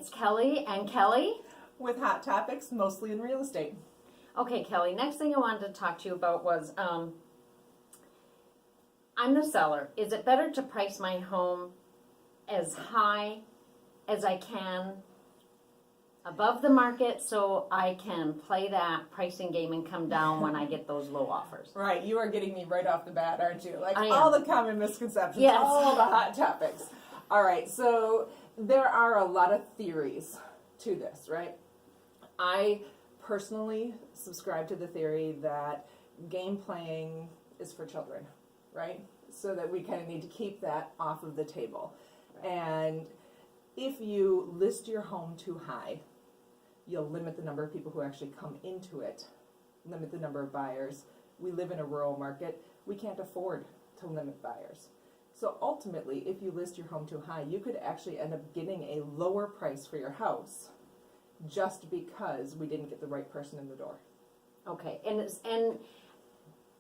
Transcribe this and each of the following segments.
It's Kelly and Kelly. With hot topics, mostly in real estate. Okay, Kelly, next thing I wanted to talk to you about was I'm the seller. Is it better to price my home as high as I can above the market so I can play that pricing game and come down when I get those low offers? Right, you are getting me right off the bat, aren't you? Like I all am. the common misconceptions, Yes. all the hot topics. All right, so there are a lot of theories to this, right? I personally subscribe to the theory that game playing is for children, right? So that we kind of need to keep that off of the table. And if you list your home too high, you'll limit the number of people who actually come into it, limit the number of buyers. We live in a rural market. We can't afford to limit buyers. So ultimately, if you list your home too high, you could actually end up getting a lower price for your house just because we didn't get the right person in the door. Okay, and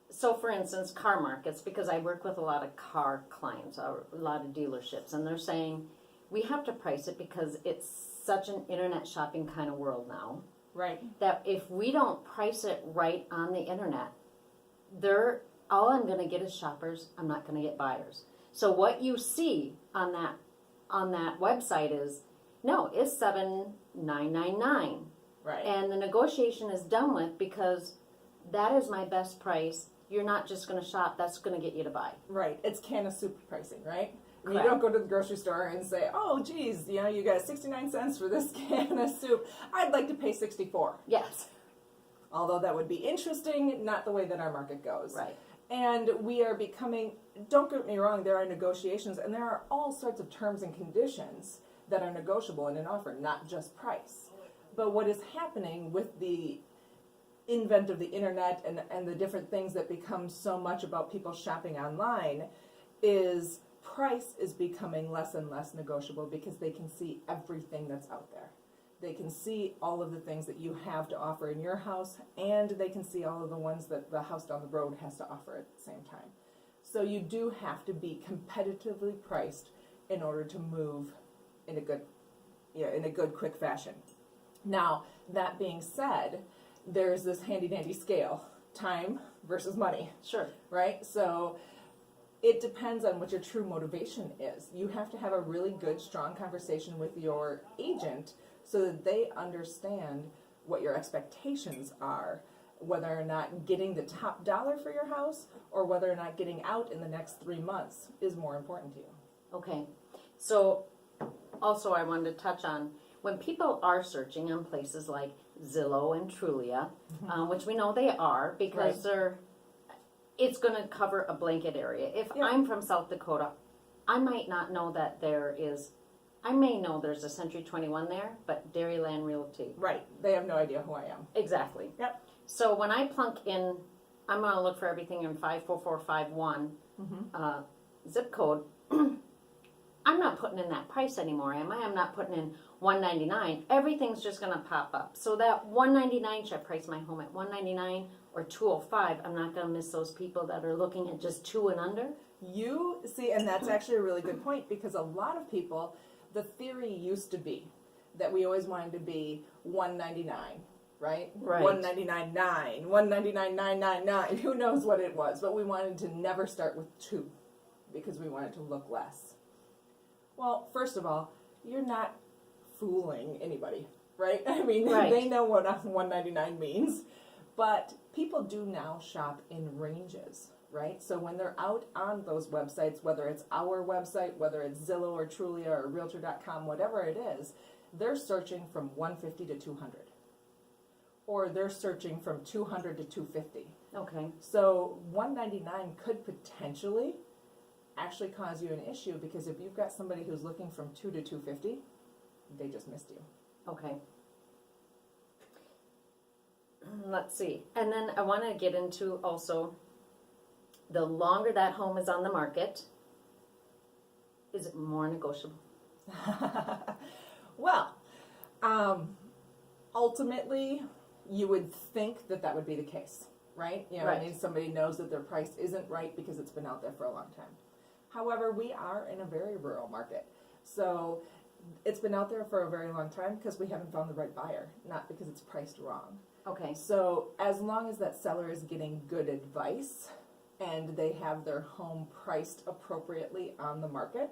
so for instance, car markets, because I work with a lot of car clients, a lot of dealerships, and they're saying we have to price it because it's such an internet shopping kind of world now. Right. That if we don't price it right on the internet, all I'm going to get is shoppers. I'm not going to get buyers. So what you see on that website is no, it's $7,999, Right. and the negotiation is done with because that is my best price. You're not just going to shop. That's going to get you to buy. Right. It's can of soup pricing, right? You Correct. don't go to the grocery store and say, "Oh, geez, you got 69 cents for this can of soup. I'd like to pay 64." Yes. Although that would be interesting, not the way that our market goes. Right. And we are becoming, don't get me wrong, there are negotiations and there are all sorts of terms and conditions that are negotiable in an offer, not just price. But what is happening with the invent of the internet and the different things that become so much about people shopping online is price is becoming less and less negotiable because they can see everything that's out there. They can see all of the things that you have to offer in your house, and they can see all of the ones that the house down the road has to offer at the same time. So you do have to be competitively priced in order to move in a good, quick fashion. Now, that being said, there's this handy-dandy scale, time versus money. Sure. Right? So it depends on what your true motivation is. You have to have a really good, strong conversation with your agent so that they understand what your expectations are, whether or not getting the top dollar for your house or whether or not getting out in the next 3 months is more important to you. Okay. So also I wanted to touch on when people are searching on places like Zillow and Trulia, which we know they are because it's going to cover a blanket area. If I'm from South Dakota, I might not know that I may know there's a Century 21 there, but Dairyland Realty. Right. They have no idea who I am. Exactly. Yep. So when I plunk in, I'm going to look for everything in 54451 zip code. I'm not putting in that price anymore, am I? I'm not putting in $199. Everything's just going to pop up. So that $199, should I price my home at $199 or $205? I'm not going to miss those people that are looking at just 2 and under. You see, and that's actually a really good point because a lot of people, the theory used to be that we always wanted to be $199, right? Right. $199.9, $199.999. Who knows what it was? But we wanted to never start with 2 because we wanted to look less. Well, first of all, you're not fooling anybody, right? I mean, they know what $199 means. But people do now shop in ranges, right? So when they're out on those websites, whether it's our website, whether it's Zillow or Trulia or Realtor.com, whatever it is, they're searching from 150 to 200. Or they're searching from 200 to 250. Okay. So 199 could potentially actually cause you an issue because if you've got somebody who's looking from 2 to 250, they just missed you. Okay. Let's see. And then I want to get into also the longer that home is on the market, is it more negotiable? Well, ultimately, you would think that would be the case, right? I mean, somebody knows that their price isn't right because it's been out there for a long time. However, we are in a very rural market. So It's been out there for a very long time because we haven't found the right buyer, not because it's priced wrong. Okay, So as long as that seller is getting good advice and they have their home priced appropriately on the market,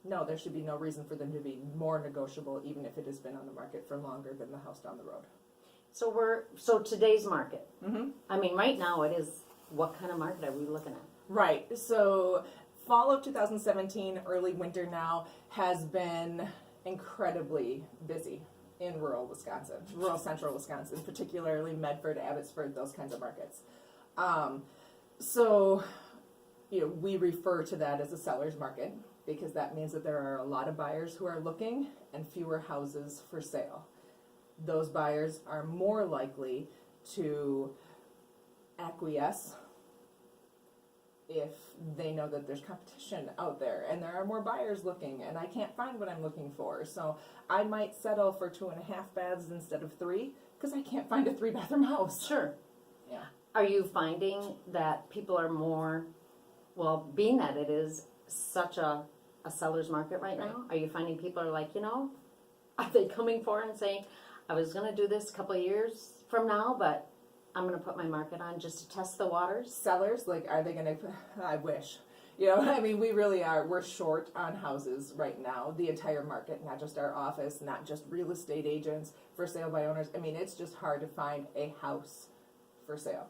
no, there should be no reason for them to be more negotiable, even if it has been on the market for longer than the house down the road. so today's market, Mm-hmm. I mean, right now it is, what kind of market are we looking at? Right. So fall of 2017, early winter now has been incredibly busy in rural Wisconsin, rural central Wisconsin, particularly Medford, Abbotsford, those kinds of markets. So, we refer to that as a seller's market because that means that there are a lot of buyers who are looking and fewer houses for sale. Those buyers are more likely to acquiesce if they know that there's competition out there and there are more buyers looking and I can't find what I'm looking for. So I might settle for 2.5 baths instead of 3 because I can't find a 3-bathroom house. Sure. Yeah. Are you finding that people are more, well, being that it is such a seller's market right now, are you finding people are like, are they coming forward and saying, I was going to do this a couple of years from now, but I'm going to put my market on just to test the waters? Sellers, like, are they going to, I wish. We really are. We're short on houses right now. The entire market, not just our office, not just real estate agents, for sale by owners. It's just hard to find a house for sale.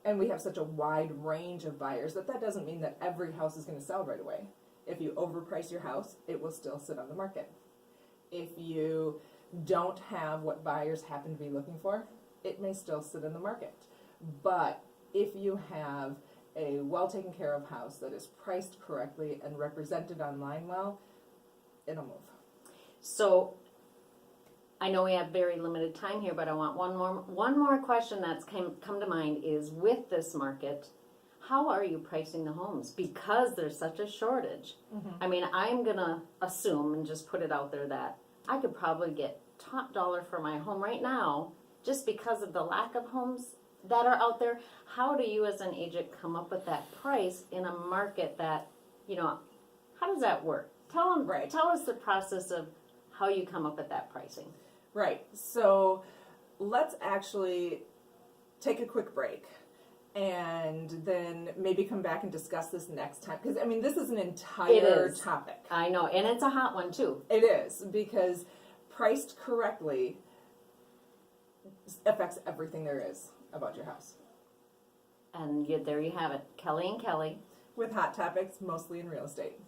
And we have such a wide range of buyers that doesn't mean that every house is going to sell right away. If you overprice your house, it will still sit on the market. If you don't have what buyers happen to be looking for, it may still sit in the market. But if you have a well taken care of house that is priced correctly and represented online well, it'll move. So I know we have very limited time here, but I want one more question that's come to mind is, with this market, how are you pricing the homes? Because there's such a shortage. Mm-hmm. I'm going to assume and just put it out there that I could probably get top dollar for my home right now just because of the lack of homes that are out there. How do you as an agent come up with that price in a market that, how does that work? Tell us the process of how you come up with that pricing. Right. So let's actually take a quick break and then maybe come back and discuss this next time. Because, this is an entire topic. I know. And it's a hot one, too. It is, because priced correctly affects everything there is about your house. And there you have it. Kelly and Kelly. With hot topics, mostly in real estate.